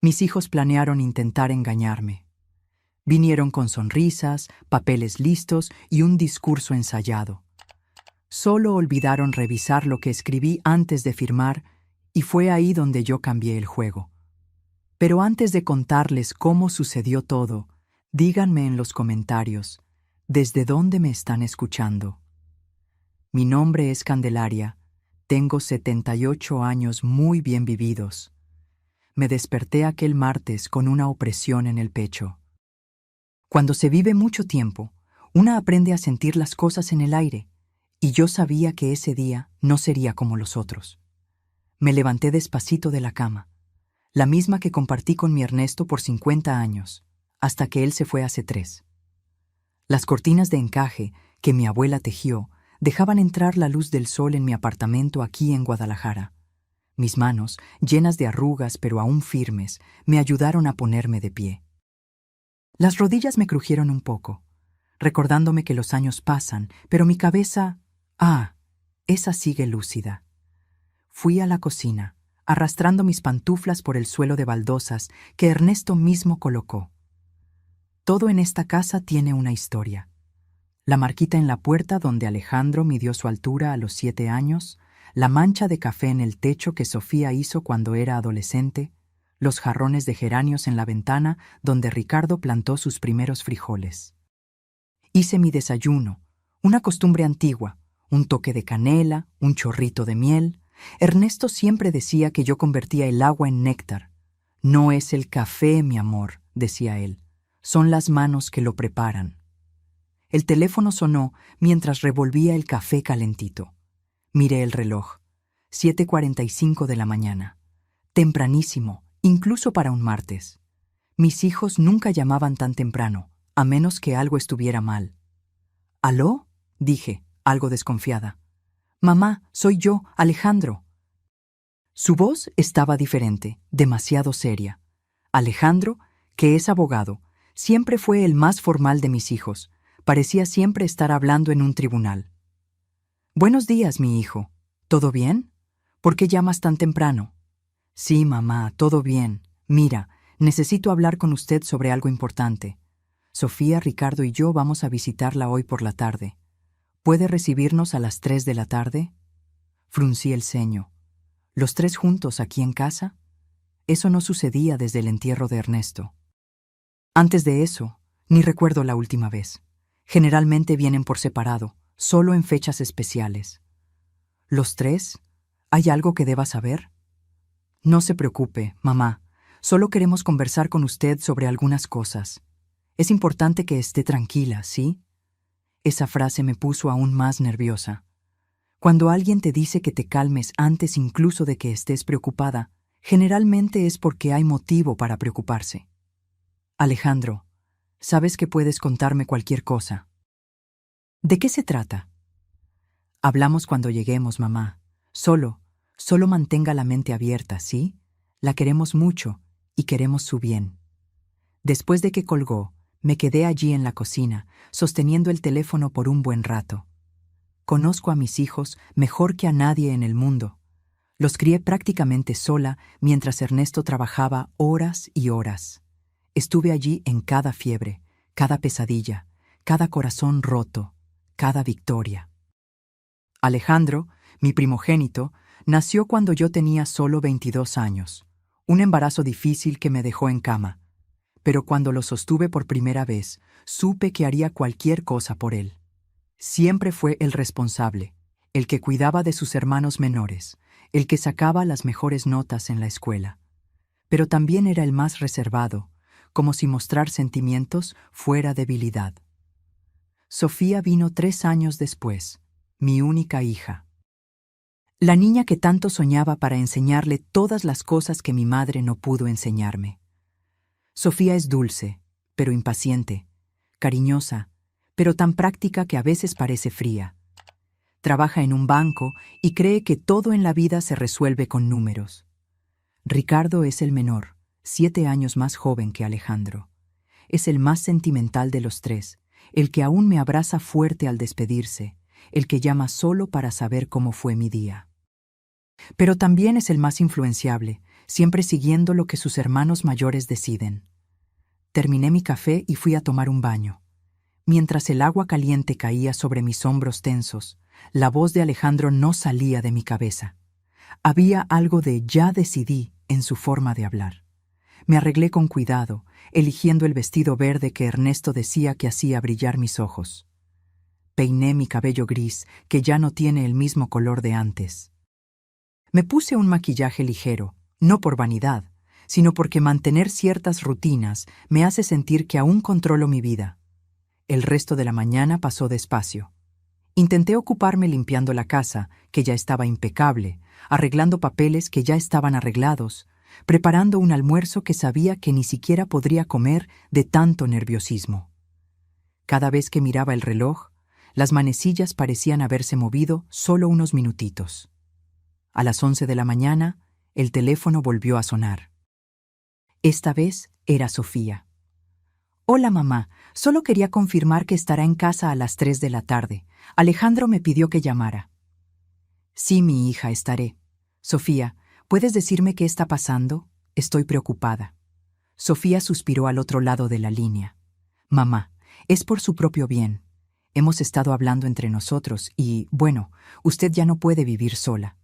Mis hijos planearon intentar engañarme. Vinieron con sonrisas, papeles listos y un discurso ensayado. Solo olvidaron revisar lo que escribí antes de firmar y fue ahí donde yo cambié el juego. Pero antes de contarles cómo sucedió todo, díganme en los comentarios, ¿desde dónde me están escuchando? Mi nombre es Candelaria, tengo 78 años muy bien vividos. Me desperté aquel martes con una opresión en el pecho. Cuando se vive mucho tiempo, una aprende a sentir las cosas en el aire, y yo sabía que ese día no sería como los otros. Me levanté despacito de la cama, la misma que compartí con mi Ernesto por 50 años, hasta que él se fue hace 3. Las cortinas de encaje que mi abuela tejió dejaban entrar la luz del sol en mi apartamento aquí en Guadalajara. Mis manos, llenas de arrugas pero aún firmes, me ayudaron a ponerme de pie. Las rodillas me crujieron un poco, recordándome que los años pasan, pero mi cabeza, esa sigue lúcida. Fui a la cocina, arrastrando mis pantuflas por el suelo de baldosas que Ernesto mismo colocó. Todo en esta casa tiene una historia. La marquita en la puerta donde Alejandro midió su altura a los 7 años, la mancha de café en el techo que Sofía hizo cuando era adolescente, los jarrones de geranios en la ventana donde Ricardo plantó sus primeros frijoles. Hice mi desayuno, una costumbre antigua, un toque de canela, un chorrito de miel. Ernesto siempre decía que yo convertía el agua en néctar. No es el café, mi amor, decía él, son las manos que lo preparan. El teléfono sonó mientras revolvía el café calentito. Miré el reloj, 7:45 de la mañana. Tempranísimo, incluso para un martes. Mis hijos nunca llamaban tan temprano, a menos que algo estuviera mal. ¿Aló? Dije, algo desconfiada. Mamá, soy yo, Alejandro. Su voz estaba diferente, demasiado seria. Alejandro, que es abogado, siempre fue el más formal de mis hijos. Parecía siempre estar hablando en un tribunal. Buenos días, mi hijo. ¿Todo bien? ¿Por qué llamas tan temprano? Sí, mamá, todo bien. Mira, necesito hablar con usted sobre algo importante. Sofía, Ricardo y yo vamos a visitarla hoy por la tarde. ¿Puede recibirnos a las 3 de la tarde? Fruncí el ceño. ¿Los 3 juntos aquí en casa? Eso no sucedía desde el entierro de Ernesto. Antes de eso, ni recuerdo la última vez. Generalmente vienen por separado, solo en fechas especiales. ¿Los 3? ¿Hay algo que deba saber? No se preocupe, mamá. Solo queremos conversar con usted sobre algunas cosas. Es importante que esté tranquila, ¿sí? Esa frase me puso aún más nerviosa. Cuando alguien te dice que te calmes antes incluso de que estés preocupada, generalmente es porque hay motivo para preocuparse. Alejandro, sabes que puedes contarme cualquier cosa. ¿De qué se trata? Hablamos cuando lleguemos, mamá. Solo mantenga la mente abierta, ¿sí? La queremos mucho y queremos su bien. Después de que colgó, me quedé allí en la cocina, sosteniendo el teléfono por un buen rato. Conozco a mis hijos mejor que a nadie en el mundo. Los crié prácticamente sola mientras Ernesto trabajaba horas y horas. Estuve allí en cada fiebre, cada pesadilla, cada corazón roto, cada victoria. Alejandro, mi primogénito, nació cuando yo tenía solo 22 años, un embarazo difícil que me dejó en cama. Pero cuando lo sostuve por primera vez, supe que haría cualquier cosa por él. Siempre fue el responsable, el que cuidaba de sus hermanos menores, el que sacaba las mejores notas en la escuela. Pero también era el más reservado, como si mostrar sentimientos fuera debilidad. Sofía vino 3 años después, mi única hija. La niña que tanto soñaba para enseñarle todas las cosas que mi madre no pudo enseñarme. Sofía es dulce, pero impaciente, cariñosa, pero tan práctica que a veces parece fría. Trabaja en un banco y cree que todo en la vida se resuelve con números. Ricardo es el menor, 7 años más joven que Alejandro. Es el más sentimental de los 3, el que aún me abraza fuerte al despedirse, el que llama solo para saber cómo fue mi día. Pero también es el más influenciable, siempre siguiendo lo que sus hermanos mayores deciden. Terminé mi café y fui a tomar un baño. Mientras el agua caliente caía sobre mis hombros tensos, la voz de Alejandro no salía de mi cabeza. Había algo de "ya decidí" en su forma de hablar. Me arreglé con cuidado, eligiendo el vestido verde que Ernesto decía que hacía brillar mis ojos. Peiné mi cabello gris, que ya no tiene el mismo color de antes. Me puse un maquillaje ligero, no por vanidad, sino porque mantener ciertas rutinas me hace sentir que aún controlo mi vida. El resto de la mañana pasó despacio. Intenté ocuparme limpiando la casa, que ya estaba impecable, arreglando papeles que ya estaban arreglados, preparando un almuerzo que sabía que ni siquiera podría comer de tanto nerviosismo. Cada vez que miraba el reloj, las manecillas parecían haberse movido solo unos minutitos. A las 11 de la mañana, el teléfono volvió a sonar. Esta vez era Sofía. «Hola, mamá. Solo quería confirmar que estará en casa a las 3 de la tarde. Alejandro me pidió que llamara». «Sí, mi hija, estaré. Sofía, ¿puedes decirme qué está pasando? Estoy preocupada». Sofía suspiró al otro lado de la línea. «Mamá, es por su propio bien. Hemos estado hablando entre nosotros y, bueno, usted ya no puede vivir sola.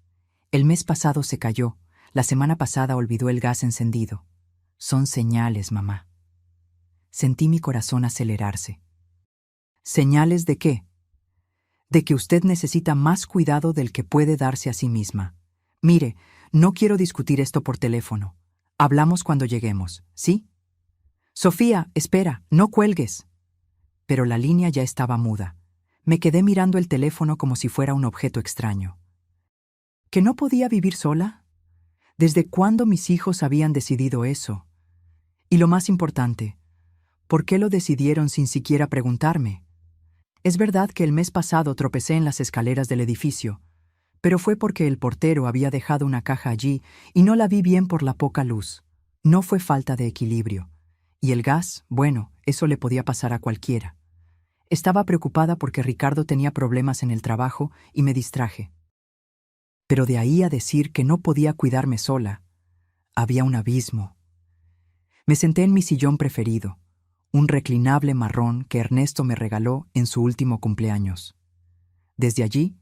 El mes pasado se cayó, la semana pasada olvidó el gas encendido. Son señales, mamá». Sentí mi corazón acelerarse. ¿Señales de qué? De que usted necesita más cuidado del que puede darse a sí misma. Mire, no quiero discutir esto por teléfono. Hablamos cuando lleguemos, ¿sí? Sofía, espera, no cuelgues. Pero la línea ya estaba muda. Me quedé mirando el teléfono como si fuera un objeto extraño. ¿Que no podía vivir sola? ¿Desde cuándo mis hijos habían decidido eso? Y lo más importante, ¿por qué lo decidieron sin siquiera preguntarme? Es verdad que el mes pasado tropecé en las escaleras del edificio, pero fue porque el portero había dejado una caja allí y no la vi bien por la poca luz. No fue falta de equilibrio. Y el gas, bueno, eso le podía pasar a cualquiera. Estaba preocupada porque Ricardo tenía problemas en el trabajo y me distraje. Pero de ahí a decir que no podía cuidarme sola, había un abismo. Me senté en mi sillón preferido, un reclinable marrón que Ernesto me regaló en su último cumpleaños. Desde allí,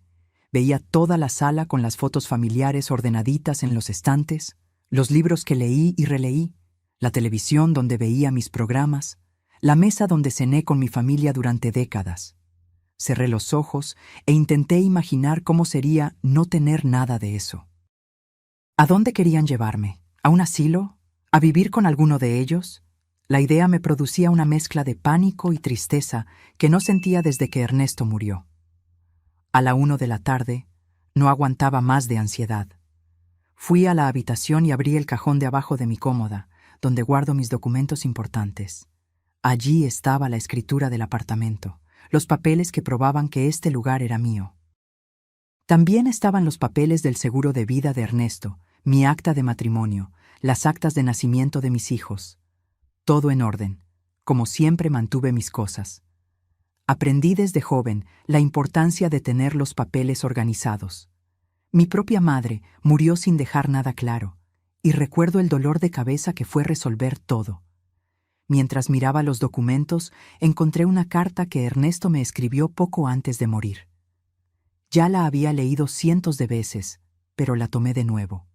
veía toda la sala con las fotos familiares ordenaditas en los estantes, los libros que leí y releí, la televisión donde veía mis programas, la mesa donde cené con mi familia durante décadas. Cerré los ojos e intenté imaginar cómo sería no tener nada de eso. ¿A dónde querían llevarme? ¿A un asilo? ¿A vivir con alguno de ellos? La idea me producía una mezcla de pánico y tristeza que no sentía desde que Ernesto murió. A la 1 de la tarde, no aguantaba más de ansiedad. Fui a la habitación y abrí el cajón de abajo de mi cómoda, donde guardo mis documentos importantes. Allí estaba la escritura del apartamento, los papeles que probaban que este lugar era mío. También estaban los papeles del seguro de vida de Ernesto, mi acta de matrimonio, las actas de nacimiento de mis hijos. Todo en orden, como siempre mantuve mis cosas. Aprendí desde joven la importancia de tener los papeles organizados. Mi propia madre murió sin dejar nada claro, y recuerdo el dolor de cabeza que fue resolver todo. Mientras miraba los documentos, encontré una carta que Ernesto me escribió poco antes de morir. Ya la había leído cientos de veces, pero la tomé de nuevo.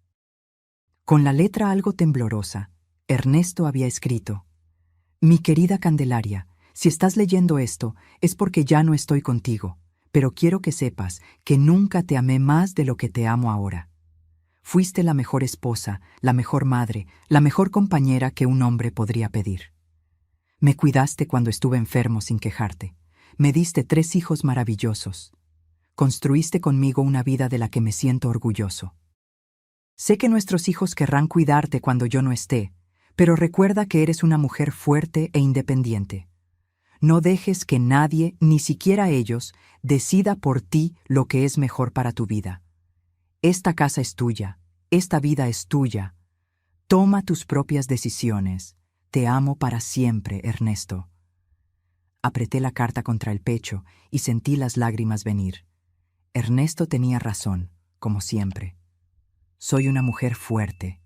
Con la letra algo temblorosa, Ernesto había escrito: «Mi querida Candelaria, si estás leyendo esto, es porque ya no estoy contigo, pero quiero que sepas que nunca te amé más de lo que te amo ahora. Fuiste la mejor esposa, la mejor madre, la mejor compañera que un hombre podría pedir. Me cuidaste cuando estuve enfermo sin quejarte. Me diste 3 hijos maravillosos. Construiste conmigo una vida de la que me siento orgulloso. Sé que nuestros hijos querrán cuidarte cuando yo no esté, pero recuerda que eres una mujer fuerte e independiente. No dejes que nadie, ni siquiera ellos, decida por ti lo que es mejor para tu vida. Esta casa es tuya, esta vida es tuya. Toma tus propias decisiones. Te amo para siempre, Ernesto». Apreté la carta contra el pecho y sentí las lágrimas venir. Ernesto tenía razón, como siempre. Soy una mujer fuerte,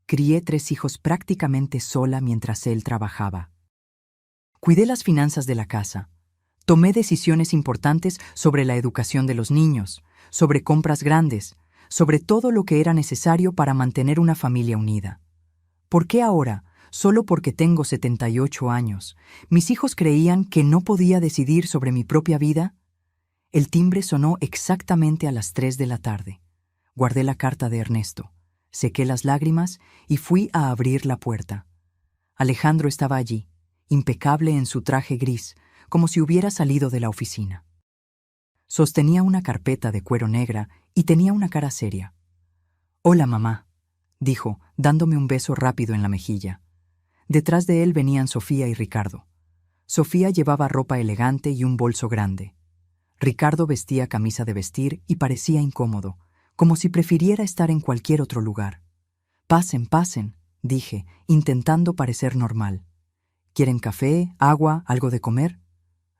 Crié 3 hijos prácticamente sola mientras él trabajaba. Cuidé las finanzas de la casa. Tomé decisiones importantes sobre la educación de los niños, sobre compras grandes, sobre todo lo que era necesario para mantener una familia unida. ¿Por qué ahora, solo porque tengo 78 años, mis hijos creían que no podía decidir sobre mi propia vida? El timbre sonó exactamente a las 3 de la tarde. Guardé la carta de Ernesto, sequé las lágrimas y fui a abrir la puerta. Alejandro estaba allí, impecable en su traje gris, como si hubiera salido de la oficina. Sostenía una carpeta de cuero negra y tenía una cara seria. «Hola, mamá», dijo, dándome un beso rápido en la mejilla. Detrás de él venían Sofía y Ricardo. Sofía llevaba ropa elegante y un bolso grande. Ricardo vestía camisa de vestir y parecía incómodo, como si prefiriera estar en cualquier otro lugar. «Pasen, pasen», dije, intentando parecer normal. «¿Quieren café, agua, algo de comer?»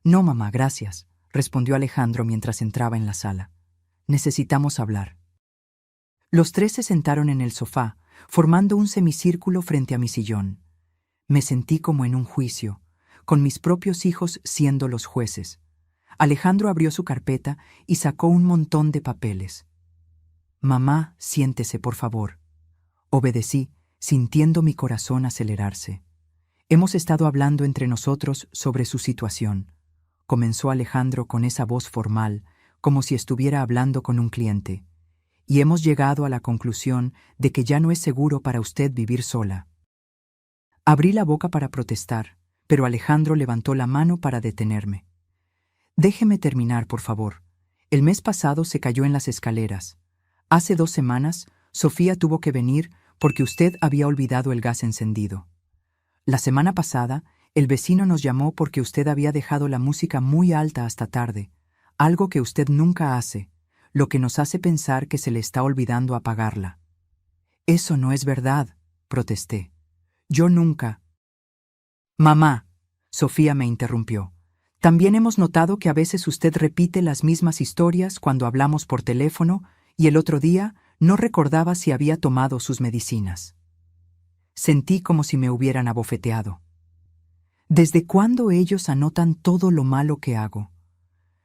«No, mamá, gracias», respondió Alejandro mientras entraba en la sala. «Necesitamos hablar». Los 3 se sentaron en el sofá, formando un semicírculo frente a mi sillón. Me sentí como en un juicio, con mis propios hijos siendo los jueces. Alejandro abrió su carpeta y sacó un montón de papeles. «Mamá, siéntese, por favor». Obedecí, sintiendo mi corazón acelerarse. «Hemos estado hablando entre nosotros sobre su situación», comenzó Alejandro con esa voz formal, como si estuviera hablando con un cliente. «Y hemos llegado a la conclusión de que ya no es seguro para usted vivir sola». Abrí la boca para protestar, pero Alejandro levantó la mano para detenerme. «Déjeme terminar, por favor. El mes pasado se cayó en las escaleras. Hace 2 semanas, Sofía tuvo que venir porque usted había olvidado el gas encendido. La semana pasada, el vecino nos llamó porque usted había dejado la música muy alta hasta tarde, algo que usted nunca hace, lo que nos hace pensar que se le está olvidando apagarla». «Eso no es verdad», protesté. «Yo nunca». «Mamá», Sofía me interrumpió. «También hemos notado que a veces usted repite las mismas historias cuando hablamos por teléfono y el otro día no recordaba si había tomado sus medicinas». Sentí como si me hubieran abofeteado. ¿Desde cuándo ellos anotan todo lo malo que hago?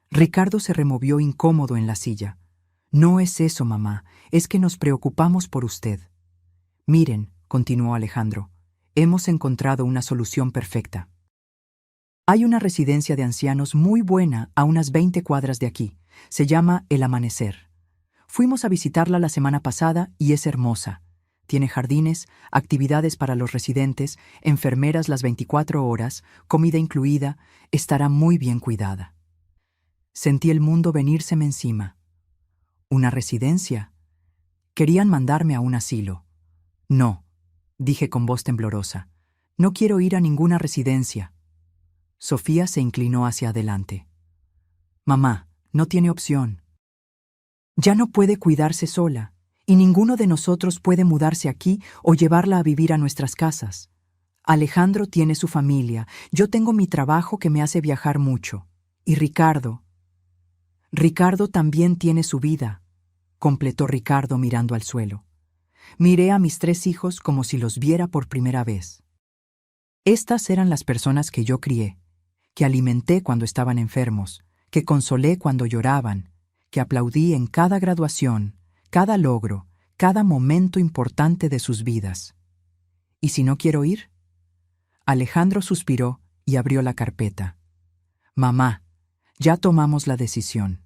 Ricardo se removió incómodo en la silla. «No es eso, mamá, es que nos preocupamos por usted». «Miren», continuó Alejandro, «hemos encontrado una solución perfecta. Hay una residencia de ancianos muy buena a unas 20 cuadras de aquí. Se llama El Amanecer. Fuimos a visitarla la semana pasada y es hermosa. Tiene jardines, actividades para los residentes, enfermeras las 24 horas, comida incluida, estará muy bien cuidada». Sentí el mundo venírseme encima. ¿Una residencia? Querían mandarme a un asilo. «No», dije con voz temblorosa, «no quiero ir a ninguna residencia». Sofía se inclinó hacia adelante. «Mamá, no tiene opción. Ya no puede cuidarse sola, y ninguno de nosotros puede mudarse aquí o llevarla a vivir a nuestras casas. Alejandro tiene su familia, yo tengo mi trabajo que me hace viajar mucho. Y Ricardo también tiene su vida», completó Ricardo mirando al suelo. Miré a mis 3 hijos como si los viera por primera vez. Estas eran las personas que yo crié, que alimenté cuando estaban enfermos, que consolé cuando lloraban, que aplaudí en cada graduación, cada logro, cada momento importante de sus vidas. ¿Y si no quiero ir? Alejandro suspiró y abrió la carpeta. «Mamá, ya tomamos la decisión.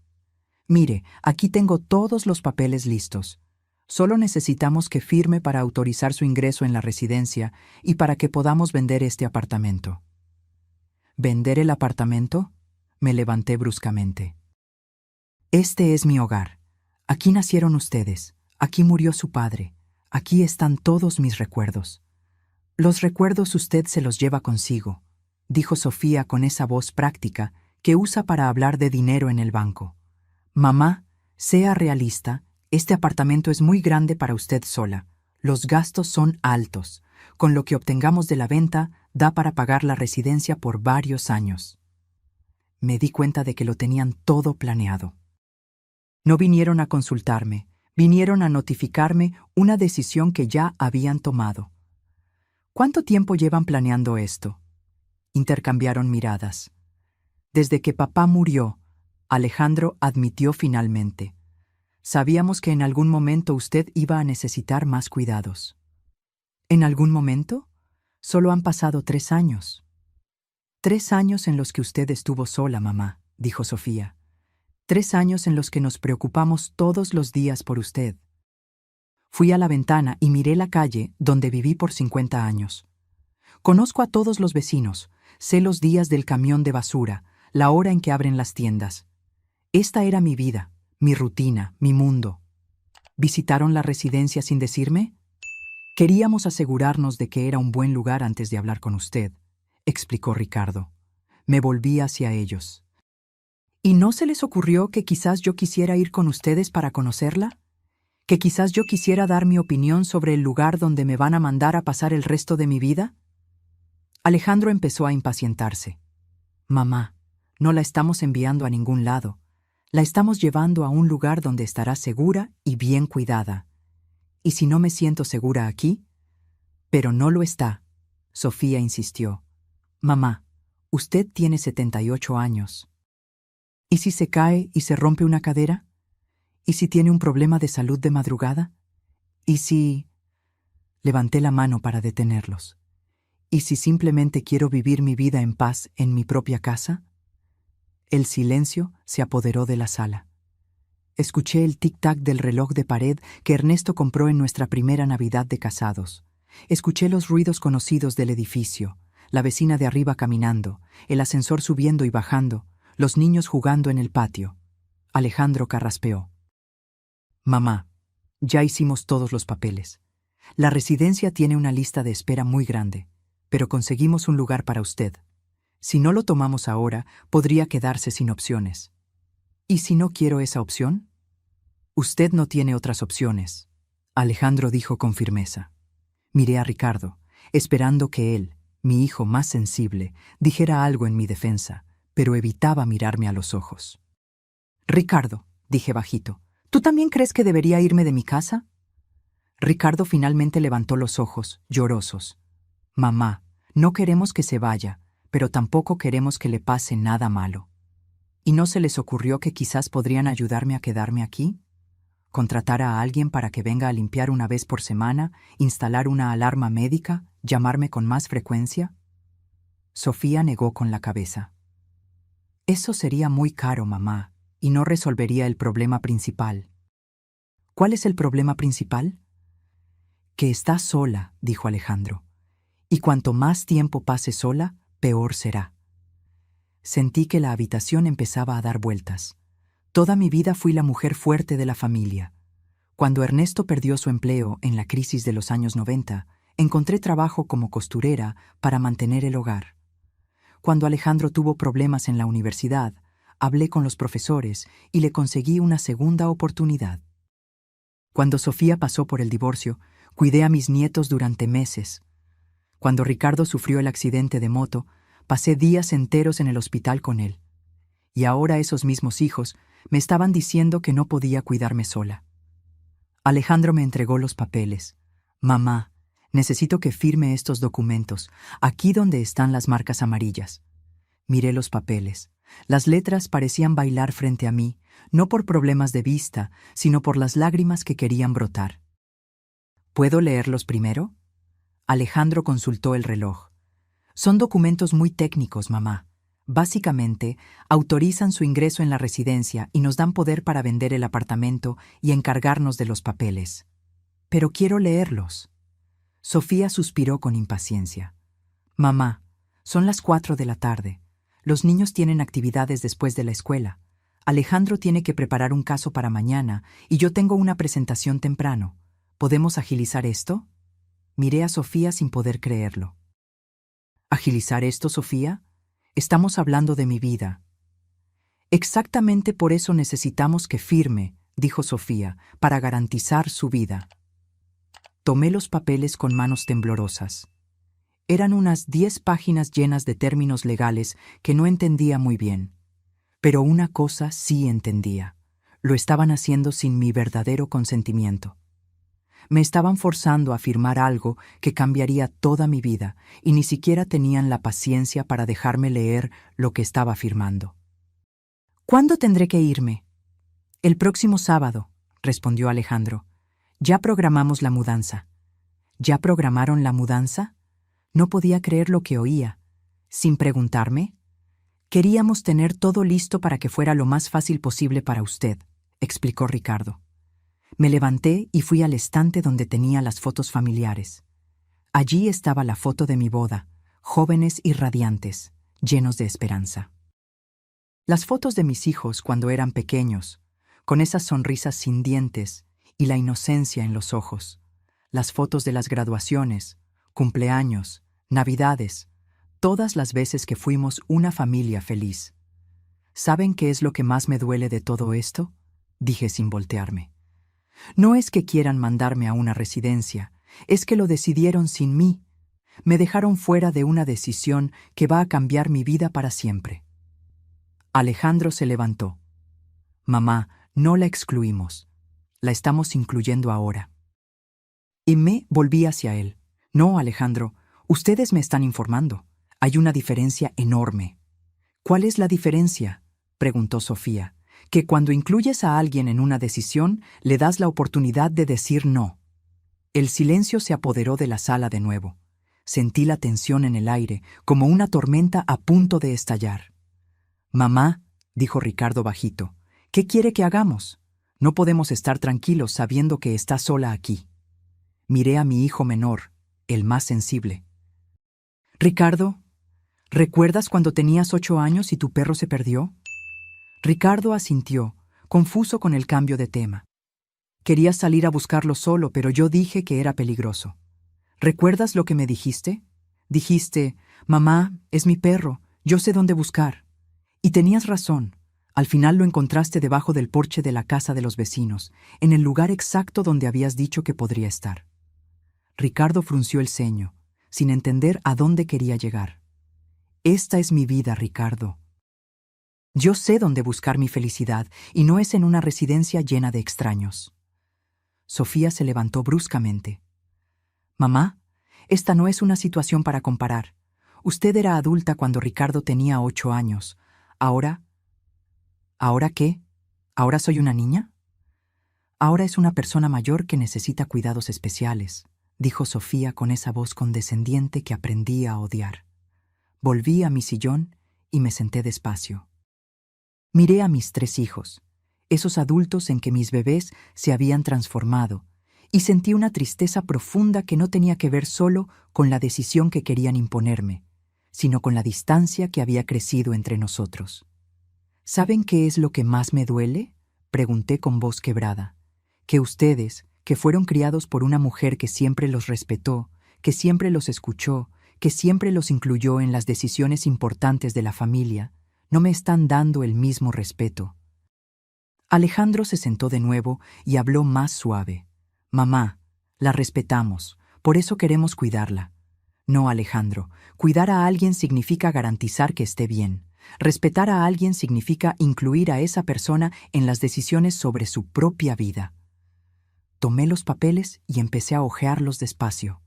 Mire, aquí tengo todos los papeles listos. Solo necesitamos que firme para autorizar su ingreso en la residencia y para que podamos vender este apartamento». «¿Vender el apartamento?», me levanté bruscamente. «Este es mi hogar. Aquí nacieron ustedes. Aquí murió su padre. Aquí están todos mis recuerdos». «Los recuerdos usted se los lleva consigo», dijo Sofía con esa voz práctica que usa para hablar de dinero en el banco. «Mamá, sea realista, este apartamento es muy grande para usted sola. Los gastos son altos. Con lo que obtengamos de la venta, da para pagar la residencia por varios años». Me di cuenta de que lo tenían todo planeado. No vinieron a consultarme, Vinieron a notificarme una decisión que ya habían tomado. ¿Cuánto tiempo llevan planeando esto? Intercambiaron miradas. Desde que papá murió, Alejandro admitió finalmente. Sabíamos que en algún momento usted iba a necesitar más cuidados. ¿En algún momento? Solo han pasado 3 años. 3 años en los que usted estuvo sola, mamá, dijo Sofía. 3 años en los que nos preocupamos todos los días por usted. Fui a la ventana y miré la calle donde viví por 50 años. Conozco a todos los vecinos, sé los días del camión de basura, la hora en que abren las tiendas. Esta era mi vida, mi rutina, mi mundo. ¿Visitaron la residencia sin decirme? Queríamos asegurarnos de que era un buen lugar antes de hablar con usted, explicó Ricardo. Me volví hacia ellos. ¿Y no se les ocurrió que quizás yo quisiera ir con ustedes para conocerla? ¿Que quizás yo quisiera dar mi opinión sobre el lugar donde me van a mandar a pasar el resto de mi vida? Alejandro empezó a impacientarse. Mamá, no la estamos enviando a ningún lado. La estamos llevando a un lugar donde estará segura y bien cuidada. ¿Y si no me siento segura aquí? Pero no lo está, Sofía insistió. Mamá, usted tiene 78 años. ¿Y si se cae y se rompe una cadera? ¿Y si tiene un problema de salud de madrugada? ¿Y si...? Levanté la mano para detenerlos. ¿Y si simplemente quiero vivir mi vida en paz en mi propia casa? El silencio se apoderó de la sala. Escuché el tic-tac del reloj de pared que Ernesto compró en nuestra primera Navidad de casados. Escuché los ruidos conocidos del edificio, la vecina de arriba caminando, el ascensor subiendo y bajando, los niños jugando en el patio. Alejandro carraspeó. Mamá, ya hicimos todos los papeles. La residencia tiene una lista de espera muy grande, pero conseguimos un lugar para usted. Si no lo tomamos ahora, podría quedarse sin opciones. ¿Y si no quiero esa opción? Usted no tiene otras opciones, Alejandro dijo con firmeza. Miré a Ricardo, esperando que él, mi hijo más sensible, dijera algo en mi defensa, pero evitaba mirarme a los ojos. Ricardo, dije bajito, ¿tú también crees que debería irme de mi casa? Ricardo finalmente levantó los ojos, llorosos. Mamá, no queremos que se vaya, pero tampoco queremos que le pase nada malo. ¿Y no se les ocurrió que quizás podrían ayudarme a quedarme aquí? ¿Contratar a alguien para que venga a limpiar una vez por semana, instalar una alarma médica, llamarme con más frecuencia? Sofía negó con la cabeza. Eso sería muy caro, mamá, y no resolvería el problema principal. ¿Cuál es el problema principal? Que está sola, dijo Alejandro. Y cuanto más tiempo pase sola, peor será. Sentí que la habitación empezaba a dar vueltas. Toda mi vida fui la mujer fuerte de la familia. Cuando Ernesto perdió su empleo en la crisis de los años 90, encontré trabajo como costurera para mantener el hogar. Cuando Alejandro tuvo problemas en la universidad, hablé con los profesores y le conseguí una segunda oportunidad. Cuando Sofía pasó por el divorcio, cuidé a mis nietos durante meses. Cuando Ricardo sufrió el accidente de moto, pasé días enteros en el hospital con él. Y ahora esos mismos hijos me estaban diciendo que no podía cuidarme sola. Alejandro me entregó los papeles. Mamá, necesito que firme estos documentos, aquí donde están las marcas amarillas. Miré los papeles. Las letras parecían bailar frente a mí, no por problemas de vista, sino por las lágrimas que querían brotar. ¿Puedo leerlos primero? Alejandro consultó el reloj. Son documentos muy técnicos, mamá. Básicamente, autorizan su ingreso en la residencia y nos dan poder para vender el apartamento y encargarnos de los papeles. Pero quiero leerlos. Sofía suspiró con impaciencia. Mamá, son las 4 de la tarde. Los niños tienen actividades después de la escuela. Alejandro tiene que preparar un caso para mañana y yo tengo una presentación temprano. ¿Podemos agilizar esto? Miré a Sofía sin poder creerlo. ¿Agilizar esto, Sofía? Estamos hablando de mi vida. Exactamente por eso necesitamos que firme, dijo Sofía, para garantizar su vida. Tomé los papeles con manos temblorosas. Eran unas 10 páginas llenas de términos legales que no entendía muy bien. Pero una cosa sí entendía. Lo estaban haciendo sin mi verdadero consentimiento. Me estaban forzando a firmar algo que cambiaría toda mi vida y ni siquiera tenían la paciencia para dejarme leer lo que estaba firmando. ¿Cuándo tendré que irme? El próximo sábado, respondió Alejandro. Ya programamos la mudanza. ¿Ya programaron la mudanza? No podía creer lo que oía. Sin preguntarme. Queríamos tener todo listo para que fuera lo más fácil posible para usted, explicó Ricardo. Me levanté y fui al estante donde tenía las fotos familiares. Allí estaba la foto de mi boda, jóvenes y radiantes, llenos de esperanza. Las fotos de mis hijos cuando eran pequeños, con esas sonrisas sin dientes y la inocencia en los ojos. Las fotos de las graduaciones, cumpleaños, navidades, todas las veces que fuimos una familia feliz. ¿Saben qué es lo que más me duele de todo esto? Dije sin voltearme. No es que quieran mandarme a una residencia, es que lo decidieron sin mí. Me dejaron fuera de una decisión que va a cambiar mi vida para siempre. Alejandro se levantó. Mamá, no la excluimos. La estamos incluyendo ahora. Y me volví hacia él. No, Alejandro, ustedes me están informando. Hay una diferencia enorme. ¿Cuál es la diferencia?, preguntó Sofía. Que cuando incluyes a alguien en una decisión, le das la oportunidad de decir no. El silencio se apoderó de la sala de nuevo. Sentí la tensión en el aire, como una tormenta a punto de estallar. Mamá, dijo Ricardo bajito, ¿qué quiere que hagamos? No podemos estar tranquilos sabiendo que está sola aquí. Miré a mi hijo menor, el más sensible. Ricardo, ¿recuerdas cuando tenías 8 años y tu perro se perdió? Ricardo asintió, confuso con el cambio de tema. Querías salir a buscarlo solo, pero yo dije que era peligroso. ¿Recuerdas lo que me dijiste? Dijiste, mamá, es mi perro, yo sé dónde buscar. Y tenías razón. Al final lo encontraste debajo del porche de la casa de los vecinos, en el lugar exacto donde habías dicho que podría estar. Ricardo frunció el ceño, sin entender a dónde quería llegar. Esta es mi vida, Ricardo. Yo sé dónde buscar mi felicidad, y no es en una residencia llena de extraños. Sofía se levantó bruscamente. Mamá, esta no es una situación para comparar. Usted era adulta cuando Ricardo tenía 8 años. Ahora... ¿Ahora qué? ¿Ahora soy una niña? Ahora es una persona mayor que necesita cuidados especiales, dijo Sofía con esa voz condescendiente que aprendí a odiar. Volví a mi sillón y me senté despacio. Miré a mis 3 hijos, esos adultos en que mis bebés se habían transformado, y sentí una tristeza profunda que no tenía que ver solo con la decisión que querían imponerme, sino con la distancia que había crecido entre nosotros. ¿Saben qué es lo que más me duele?, pregunté con voz quebrada. Que ustedes, que fueron criados por una mujer que siempre los respetó, que siempre los escuchó, que siempre los incluyó en las decisiones importantes de la familia, no me están dando el mismo respeto. Alejandro se sentó de nuevo y habló más suave. Mamá, la respetamos, por eso queremos cuidarla. No, Alejandro, cuidar a alguien significa garantizar que esté bien. Respetar a alguien significa incluir a esa persona en las decisiones sobre su propia vida. Tomé los papeles y empecé a hojearlos despacio.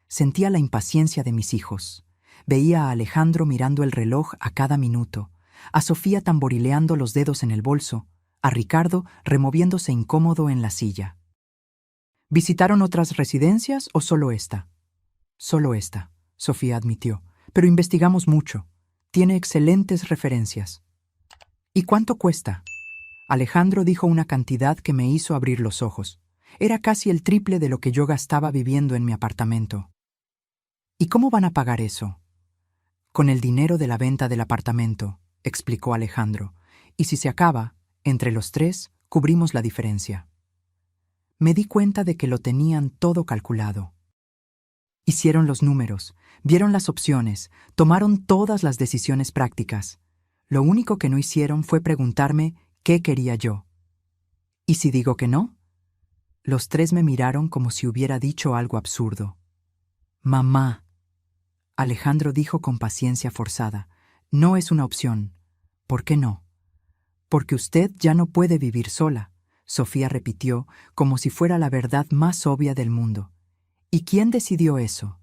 Sentía la impaciencia de mis hijos. Veía a Alejandro mirando el reloj a cada minuto, a Sofía tamborileando los dedos en el bolso, a Ricardo removiéndose incómodo en la silla. ¿Visitaron otras residencias o solo esta? Solo esta, Sofía admitió, pero investigamos mucho. Tiene excelentes referencias. ¿Y cuánto cuesta? Alejandro dijo una cantidad que me hizo abrir los ojos. Era casi el triple de lo que yo gastaba viviendo en mi apartamento. ¿Y cómo van a pagar eso? Con el dinero de la venta del apartamento, explicó Alejandro, y si se acaba, entre los 3 cubrimos la diferencia. Me di cuenta de que lo tenían todo calculado. Hicieron los números, vieron las opciones, tomaron todas las decisiones prácticas. Lo único que no hicieron fue preguntarme qué quería yo. ¿Y si digo que no? Los 3 me miraron como si hubiera dicho algo absurdo. Mamá. Alejandro dijo con paciencia forzada, no es una opción. ¿Por qué no? Porque usted ya no puede vivir sola, Sofía repitió como si fuera la verdad más obvia del mundo. ¿Y quién decidió eso?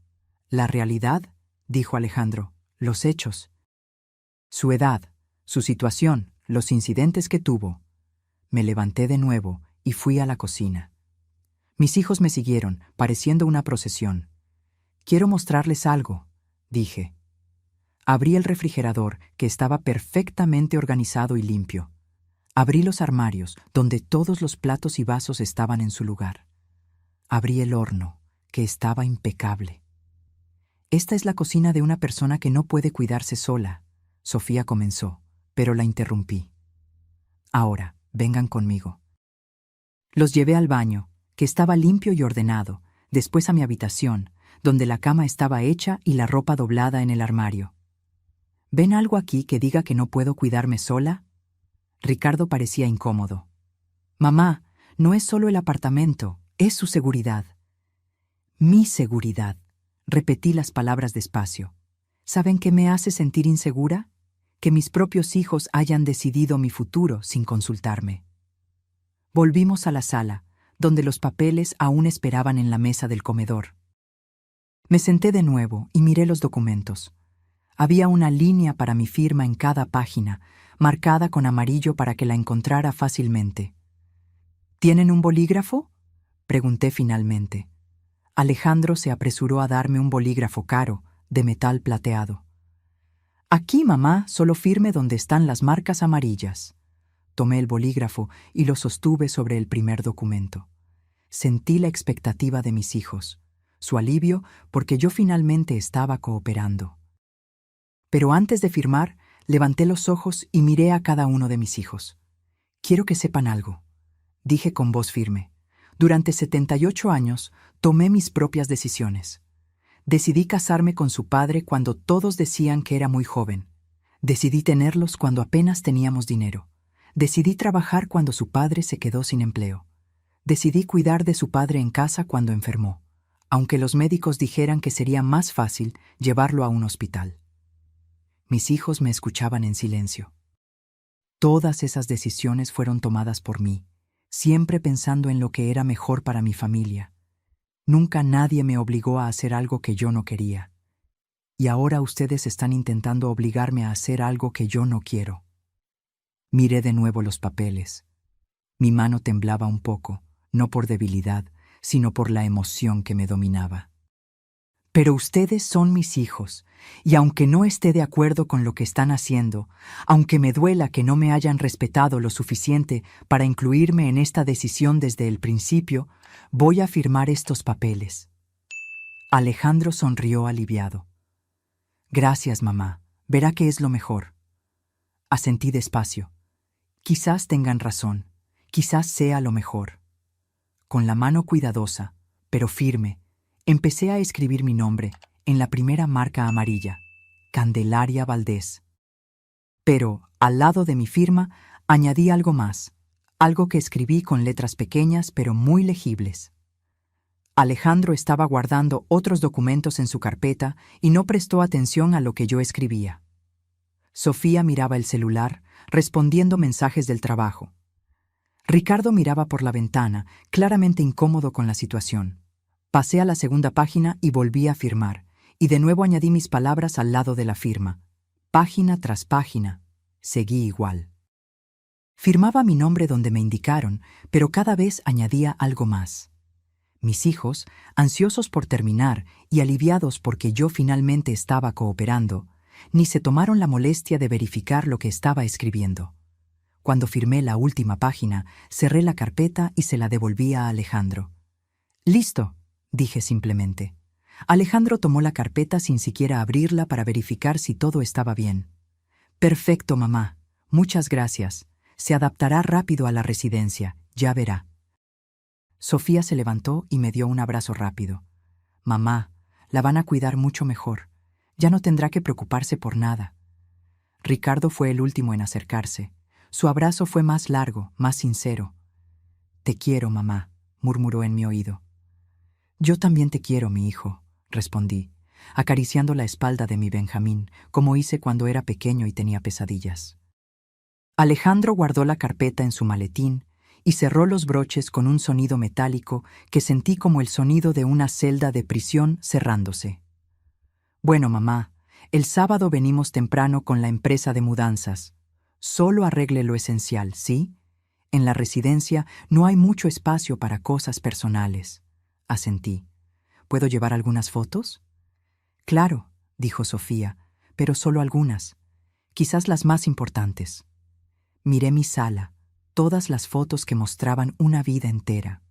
La realidad, dijo Alejandro, los hechos. Su edad, su situación, los incidentes que tuvo. Me levanté de nuevo y fui a la cocina. Mis hijos me siguieron, pareciendo una procesión. Quiero mostrarles algo, dije. Abrí el refrigerador, que estaba perfectamente organizado y limpio. Abrí los armarios, donde todos los platos y vasos estaban en su lugar. Abrí el horno, que estaba impecable. Esta es la cocina de una persona que no puede cuidarse sola, Sofía comenzó, pero la interrumpí. Ahora, vengan conmigo. Los llevé al baño, que estaba limpio y ordenado, después a mi habitación, donde la cama estaba hecha y la ropa doblada en el armario. ¿Ven algo aquí que diga que no puedo cuidarme sola? Ricardo parecía incómodo. Mamá, no es solo el apartamento, es su seguridad. Mi seguridad. Repetí las palabras despacio. ¿Saben qué me hace sentir insegura? Que mis propios hijos hayan decidido mi futuro sin consultarme. Volvimos a la sala, donde los papeles aún esperaban en la mesa del comedor. Me senté de nuevo y miré los documentos. Había una línea para mi firma en cada página, marcada con amarillo para que la encontrara fácilmente. ¿Tienen un bolígrafo?, pregunté finalmente. Alejandro se apresuró a darme un bolígrafo caro, de metal plateado. Aquí, mamá, solo firme donde están las marcas amarillas. Tomé el bolígrafo y lo sostuve sobre el primer documento. Sentí la expectativa de mis hijos, su alivio porque yo finalmente estaba cooperando. Pero antes de firmar, levanté los ojos y miré a cada uno de mis hijos. Quiero que sepan algo, dije con voz firme. Durante 78 años tomé mis propias decisiones. Decidí casarme con su padre cuando todos decían que era muy joven. Decidí tenerlos cuando apenas teníamos dinero. Decidí trabajar cuando su padre se quedó sin empleo. Decidí cuidar de su padre en casa cuando enfermó, aunque los médicos dijeran que sería más fácil llevarlo a un hospital. Mis hijos me escuchaban en silencio. Todas esas decisiones fueron tomadas por mí, siempre pensando en lo que era mejor para mi familia. Nunca nadie me obligó a hacer algo que yo no quería. Y ahora ustedes están intentando obligarme a hacer algo que yo no quiero. Miré de nuevo los papeles. Mi mano temblaba un poco, no por debilidad, sino por la emoción que me dominaba. Pero ustedes son mis hijos, y aunque no esté de acuerdo con lo que están haciendo, aunque me duela que no me hayan respetado lo suficiente para incluirme en esta decisión desde el principio, voy a firmar estos papeles. Alejandro sonrió aliviado. Gracias, mamá. Verá que es lo mejor. Asentí despacio. Quizás tengan razón. Quizás sea lo mejor. Con la mano cuidadosa, pero firme, empecé a escribir mi nombre en la primera marca amarilla, Candelaria Valdés. Pero, al lado de mi firma, añadí algo más, algo que escribí con letras pequeñas pero muy legibles. Alejandro estaba guardando otros documentos en su carpeta y no prestó atención a lo que yo escribía. Sofía miraba el celular, respondiendo mensajes del trabajo. Ricardo miraba por la ventana, claramente incómodo con la situación. Pasé a la segunda página y volví a firmar, y de nuevo añadí mis palabras al lado de la firma. Página tras página, seguí igual. Firmaba mi nombre donde me indicaron, pero cada vez añadía algo más. Mis hijos, ansiosos por terminar y aliviados porque yo finalmente estaba cooperando, ni se tomaron la molestia de verificar lo que estaba escribiendo. Cuando firmé la última página, cerré la carpeta y se la devolví a Alejandro. «Listo», dije simplemente. Alejandro tomó la carpeta sin siquiera abrirla para verificar si todo estaba bien. «Perfecto, mamá. Muchas gracias. Se adaptará rápido a la residencia, ya verá». Sofía se levantó y me dio un abrazo rápido. «Mamá, la van a cuidar mucho mejor. Ya no tendrá que preocuparse por nada». Ricardo fue el último en acercarse. Su abrazo fue más largo, más sincero. «Te quiero, mamá», murmuró en mi oído. «Yo también te quiero, mi hijo», respondí, acariciando la espalda de mi Benjamín, como hice cuando era pequeño y tenía pesadillas. Alejandro guardó la carpeta en su maletín y cerró los broches con un sonido metálico que sentí como el sonido de una celda de prisión cerrándose. Bueno, mamá, el sábado venimos temprano con la empresa de mudanzas. Solo arregle lo esencial, ¿sí? En la residencia no hay mucho espacio para cosas personales. Asentí. ¿Puedo llevar algunas fotos? Claro, dijo Sofía, pero solo algunas. Quizás las más importantes. Miré mi sala, todas las fotos que mostraban una vida entera.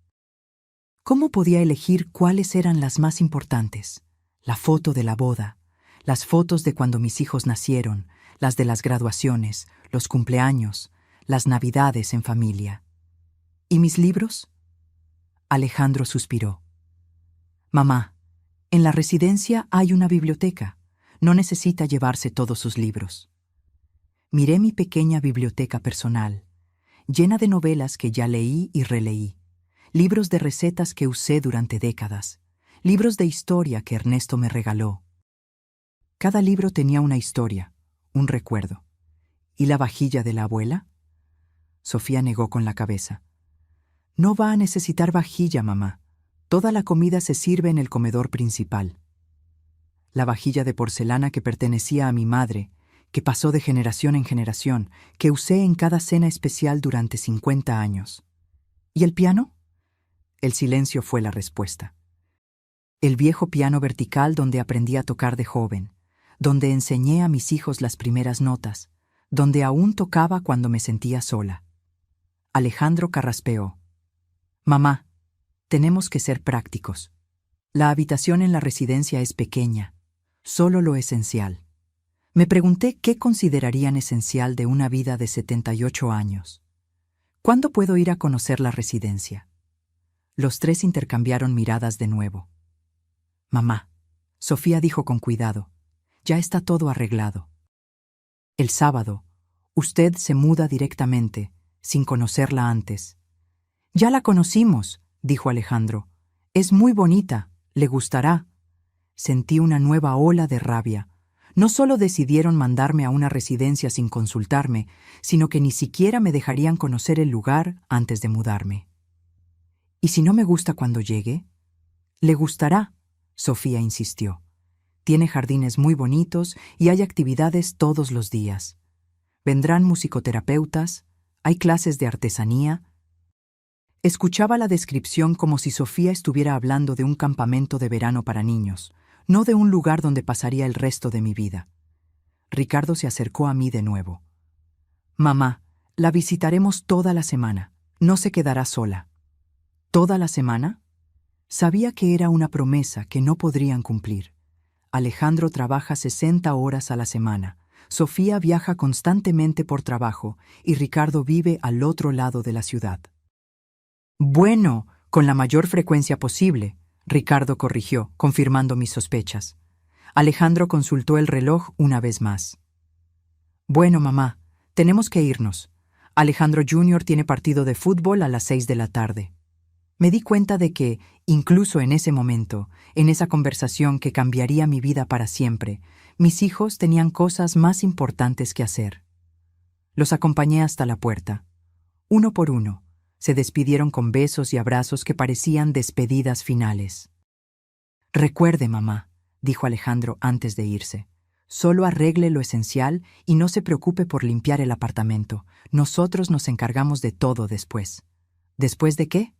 ¿Cómo podía elegir cuáles eran las más importantes? La foto de la boda, las fotos de cuando mis hijos nacieron, las de las graduaciones, los cumpleaños, las navidades en familia. ¿Y mis libros? Alejandro suspiró. Mamá, en la residencia hay una biblioteca. No necesita llevarse todos sus libros. Miré mi pequeña biblioteca personal, llena de novelas que ya leí y releí, libros de recetas que usé durante décadas, libros de historia que Ernesto me regaló. Cada libro tenía una historia, un recuerdo. ¿Y la vajilla de la abuela? Sofía negó con la cabeza. No va a necesitar vajilla, mamá. Toda la comida se sirve en el comedor principal. La vajilla de porcelana que pertenecía a mi madre, que pasó de generación en generación, que usé en cada cena especial durante 50 años. ¿Y el piano? El silencio fue la respuesta. El viejo piano vertical donde aprendí a tocar de joven, donde enseñé a mis hijos las primeras notas, donde aún tocaba cuando me sentía sola. Alejandro carraspeó. Mamá, tenemos que ser prácticos. La habitación en la residencia es pequeña, solo lo esencial. Me pregunté qué considerarían esencial de una vida de 78 años. ¿Cuándo puedo ir a conocer la residencia? Los tres intercambiaron miradas de nuevo. Mamá, Sofía dijo con cuidado, ya está todo arreglado. El sábado, usted se muda directamente, sin conocerla antes. Ya la conocimos, dijo Alejandro. Es muy bonita, le gustará. Sentí una nueva ola de rabia. No solo decidieron mandarme a una residencia sin consultarme, sino que ni siquiera me dejarían conocer el lugar antes de mudarme. ¿Y si no me gusta cuando llegue? Le gustará, Sofía insistió. Tiene jardines muy bonitos y hay actividades todos los días. Vendrán musicoterapeutas, hay clases de artesanía. Escuchaba la descripción como si Sofía estuviera hablando de un campamento de verano para niños, no de un lugar donde pasaría el resto de mi vida. Ricardo se acercó a mí de nuevo. Mamá, la visitaremos toda la semana. No se quedará sola. ¿Toda la semana? Sabía que era una promesa que no podrían cumplir. Alejandro trabaja 60 horas a la semana. Sofía viaja constantemente por trabajo y Ricardo vive al otro lado de la ciudad. Bueno, con la mayor frecuencia posible, Ricardo corrigió, confirmando mis sospechas. Alejandro consultó el reloj una vez más. Bueno, mamá, tenemos que irnos. Alejandro Jr. tiene partido de fútbol a las 6 de la tarde. Me di cuenta de que, incluso en ese momento, en esa conversación que cambiaría mi vida para siempre, mis hijos tenían cosas más importantes que hacer. Los acompañé hasta la puerta. Uno por uno, se despidieron con besos y abrazos que parecían despedidas finales. Recuerde, mamá, dijo Alejandro antes de irse. Solo arregle lo esencial y no se preocupe por limpiar el apartamento. Nosotros nos encargamos de todo después. ¿Después de qué?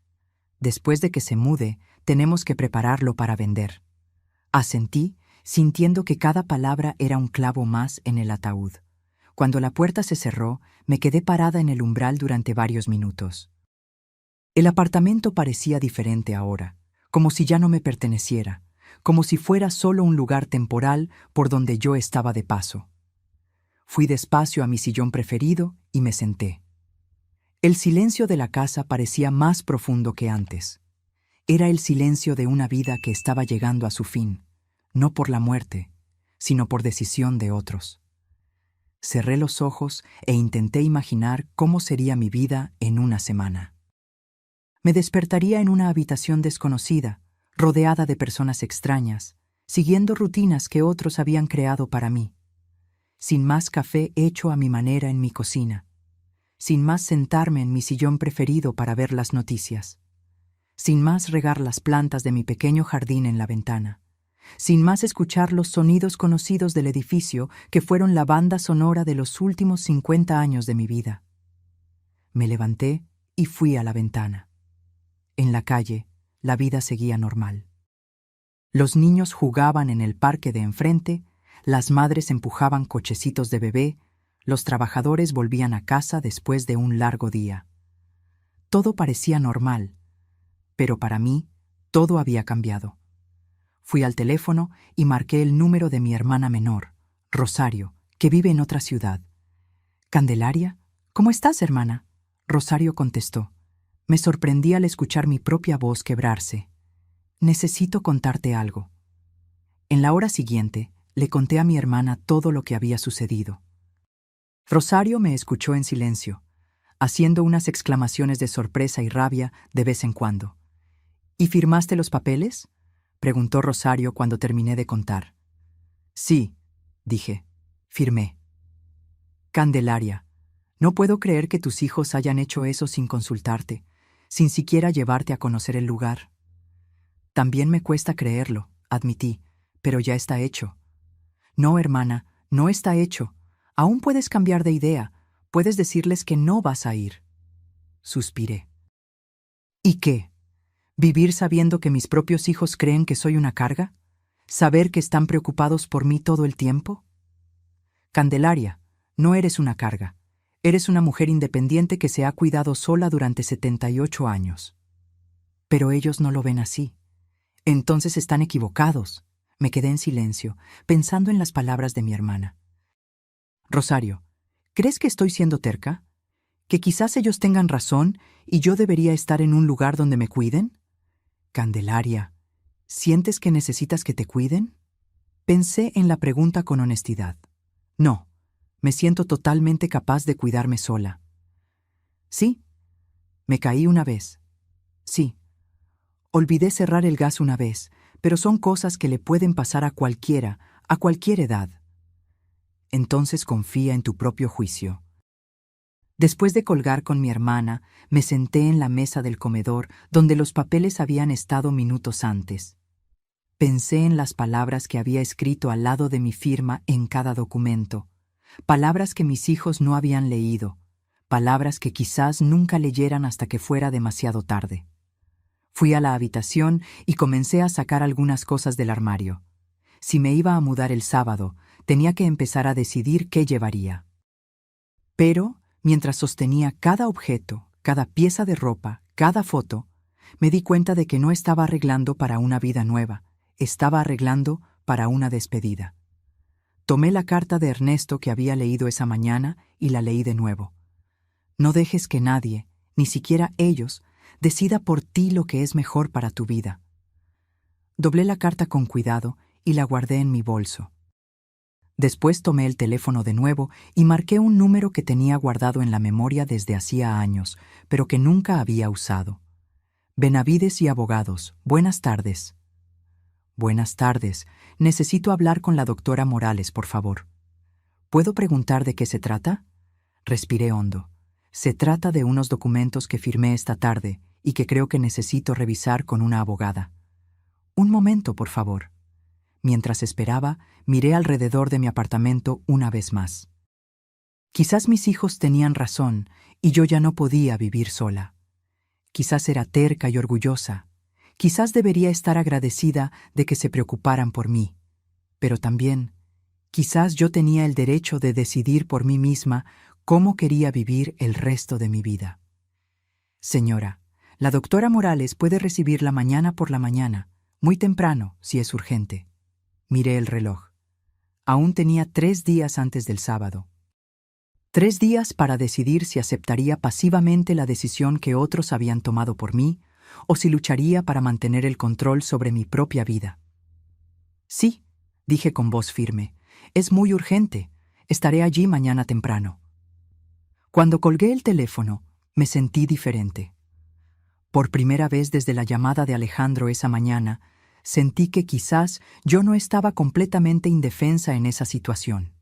Después de que se mude, tenemos que prepararlo para vender. Asentí, sintiendo que cada palabra era un clavo más en el ataúd. Cuando la puerta se cerró, me quedé parada en el umbral durante varios minutos. El apartamento parecía diferente ahora, como si ya no me perteneciera, como si fuera solo un lugar temporal por donde yo estaba de paso. Fui despacio a mi sillón preferido y me senté. El silencio de la casa parecía más profundo que antes. Era el silencio de una vida que estaba llegando a su fin, no por la muerte, sino por decisión de otros. Cerré los ojos e intenté imaginar cómo sería mi vida en una semana. Me despertaría en una habitación desconocida, rodeada de personas extrañas, siguiendo rutinas que otros habían creado para mí. Sin más café hecho a mi manera en mi cocina. sin más sentarme en mi sillón preferido para ver las noticias, sin más regar las plantas de mi pequeño jardín en la ventana, sin más escuchar los sonidos conocidos del edificio que fueron la banda sonora de los últimos 50 años de mi vida. Me levanté y fui a la ventana. En la calle, la vida seguía normal. Los niños jugaban en el parque de enfrente, las madres empujaban cochecitos de bebé, los trabajadores volvían a casa después de un largo día. Todo parecía normal, pero para mí todo había cambiado. Fui al teléfono y marqué el número de mi hermana menor, Rosario, que vive en otra ciudad. «Candelaria, ¿cómo estás, hermana?», Rosario contestó. Me sorprendí al escuchar mi propia voz quebrarse. «Necesito contarte algo». En la hora siguiente, le conté a mi hermana todo lo que había sucedido. Rosario me escuchó en silencio, haciendo unas exclamaciones de sorpresa y rabia de vez en cuando. «¿Y firmaste los papeles?», preguntó Rosario cuando terminé de contar. «Sí», dije, «firmé». «Candelaria, no puedo creer que tus hijos hayan hecho eso sin consultarte, sin siquiera llevarte a conocer el lugar». «También me cuesta creerlo», admití, «pero ya está hecho». «No, hermana, no está hecho. Aún puedes cambiar de idea. Puedes decirles que no vas a ir». Suspiré. «¿Y qué? ¿Vivir sabiendo que mis propios hijos creen que soy una carga? ¿Saber que están preocupados por mí todo el tiempo?» «Candelaria, no eres una carga. Eres una mujer independiente que se ha cuidado sola durante 78 años». «Pero ellos no lo ven así». «Entonces están equivocados». Me quedé en silencio, pensando en las palabras de mi hermana. «Rosario, ¿crees que estoy siendo terca? ¿Que quizás ellos tengan razón y yo debería estar en un lugar donde me cuiden?» «Candelaria, ¿sientes que necesitas que te cuiden?» Pensé en la pregunta con honestidad. «No, me siento totalmente capaz de cuidarme sola». «Sí, me caí una vez. Sí, olvidé cerrar el gas una vez, pero son cosas que le pueden pasar a cualquiera, a cualquier edad». «Entonces confía en tu propio juicio». Después de colgar con mi hermana, me senté en la mesa del comedor donde los papeles habían estado minutos antes. Pensé en las palabras que había escrito al lado de mi firma en cada documento, palabras que mis hijos no habían leído, palabras que quizás nunca leyeran hasta que fuera demasiado tarde. Fui a la habitación y comencé a sacar algunas cosas del armario. Si me iba a mudar el sábado, tenía que empezar a decidir qué llevaría. Pero, mientras sostenía cada objeto, cada pieza de ropa, cada foto, me di cuenta de que no estaba arreglando para una vida nueva, estaba arreglando para una despedida. Tomé la carta de Ernesto que había leído esa mañana y la leí de nuevo. «No dejes que nadie, ni siquiera ellos, decida por ti lo que es mejor para tu vida». Doblé la carta con cuidado y la guardé en mi bolso. Después tomé el teléfono de nuevo y marqué un número que tenía guardado en la memoria desde hacía años, pero que nunca había usado. «Benavides y Abogados, buenas tardes». «Buenas tardes. Necesito hablar con la doctora Morales, por favor». «¿Puedo preguntar de qué se trata?» Respiré hondo. «Se trata de unos documentos que firmé esta tarde y que creo que necesito revisar con una abogada». «Un momento, por favor». Mientras esperaba, miré alrededor de mi apartamento una vez más. Quizás mis hijos tenían razón y yo ya no podía vivir sola. Quizás era terca y orgullosa. Quizás debería estar agradecida de que se preocuparan por mí. Pero también, quizás yo tenía el derecho de decidir por mí misma cómo quería vivir el resto de mi vida. «Señora, la doctora Morales puede recibirla mañana por la mañana, muy temprano, si es urgente». Miré el reloj. Aún tenía 3 días antes del sábado. 3 días para decidir si aceptaría pasivamente la decisión que otros habían tomado por mí o si lucharía para mantener el control sobre mi propia vida. «Sí», dije con voz firme, «es muy urgente. Estaré allí mañana temprano». Cuando colgué el teléfono, me sentí diferente. Por primera vez desde la llamada de Alejandro esa mañana, sentí que quizás yo no estaba completamente indefensa en esa situación.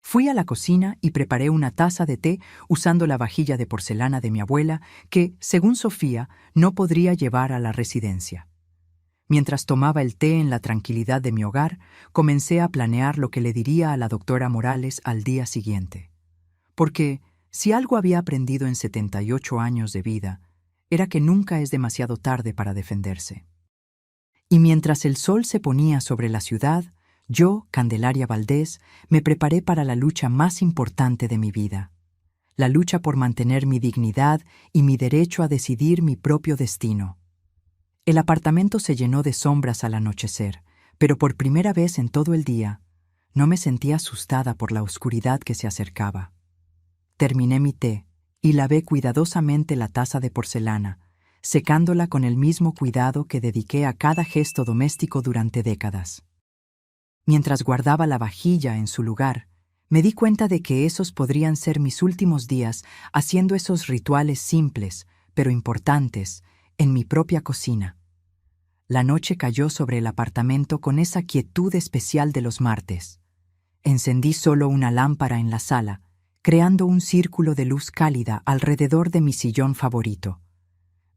Fui a la cocina y preparé una taza de té usando la vajilla de porcelana de mi abuela que, según Sofía, no podría llevar a la residencia. Mientras tomaba el té en la tranquilidad de mi hogar, comencé a planear lo que le diría a la doctora Morales al día siguiente. Porque, si algo había aprendido en 78 años de vida, era que nunca es demasiado tarde para defenderse. Y mientras el sol se ponía sobre la ciudad, yo, Candelaria Valdés, me preparé para la lucha más importante de mi vida. La lucha por mantener mi dignidad y mi derecho a decidir mi propio destino. El apartamento se llenó de sombras al anochecer, pero por primera vez en todo el día, no me sentía asustada por la oscuridad que se acercaba. Terminé mi té y lavé cuidadosamente la taza de porcelana, secándola con el mismo cuidado que dediqué a cada gesto doméstico durante décadas. Mientras guardaba la vajilla en su lugar, me di cuenta de que esos podrían ser mis últimos días haciendo esos rituales simples, pero importantes, en mi propia cocina. La noche cayó sobre el apartamento con esa quietud especial de los martes. Encendí solo una lámpara en la sala, creando un círculo de luz cálida alrededor de mi sillón favorito.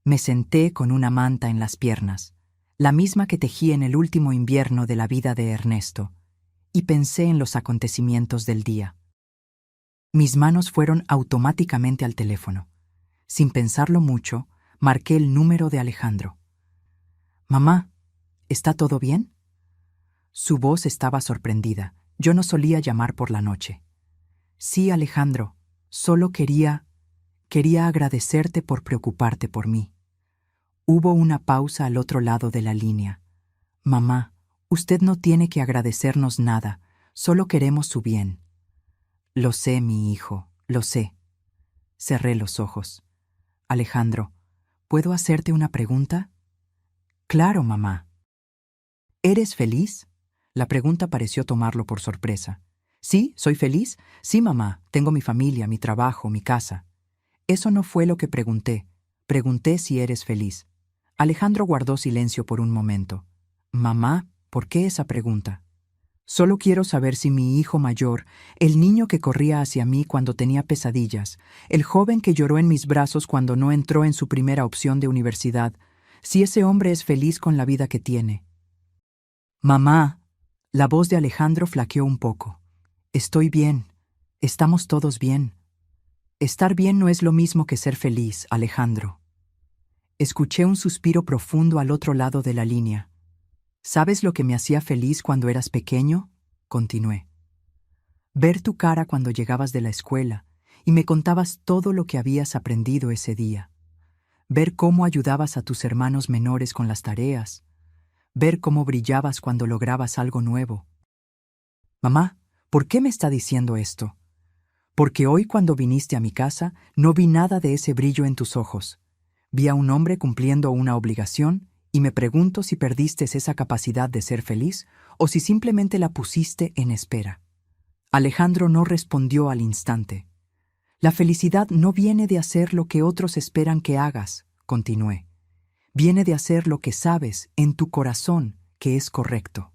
Me senté con una manta en las piernas, la misma que tejí en el último invierno de la vida de Ernesto, y pensé en los acontecimientos del día. Mis manos fueron automáticamente al teléfono. Sin pensarlo mucho, marqué el número de Alejandro. «Mamá, ¿está todo bien?» Su voz estaba sorprendida. Yo no solía llamar por la noche. «Sí, Alejandro, solo quería agradecerte por preocuparte por mí». Hubo una pausa al otro lado de la línea. «Mamá, usted no tiene que agradecernos nada, solo queremos su bien». «Lo sé, mi hijo, lo sé». Cerré los ojos. «Alejandro, ¿puedo hacerte una pregunta?» «Claro, mamá». «¿Eres feliz?» La pregunta pareció tomarlo por sorpresa. «¿Sí? ¿Soy feliz? Sí, mamá, tengo mi familia, mi trabajo, mi casa». «Eso no fue lo que pregunté. Pregunté si eres feliz». Alejandro guardó silencio por un momento. «Mamá, ¿por qué esa pregunta?» «Solo quiero saber si mi hijo mayor, el niño que corría hacia mí cuando tenía pesadillas, el joven que lloró en mis brazos cuando no entró en su primera opción de universidad, si ese hombre es feliz con la vida que tiene». «Mamá», la voz de Alejandro flaqueó un poco. «Estoy bien. Estamos todos bien». «Estar bien no es lo mismo que ser feliz, Alejandro». Escuché un suspiro profundo al otro lado de la línea. «¿Sabes lo que me hacía feliz cuando eras pequeño?», continué. «Ver tu cara cuando llegabas de la escuela y me contabas todo lo que habías aprendido ese día. Ver cómo ayudabas a tus hermanos menores con las tareas. Ver cómo brillabas cuando lograbas algo nuevo». «Mamá, ¿por qué me está diciendo esto?» «Porque hoy cuando viniste a mi casa no vi nada de ese brillo en tus ojos. Vi a un hombre cumpliendo una obligación y me pregunto si perdiste esa capacidad de ser feliz o si simplemente la pusiste en espera». Alejandro no respondió al instante. «La felicidad no viene de hacer lo que otros esperan que hagas», continué. «Viene de hacer lo que sabes en tu corazón que es correcto».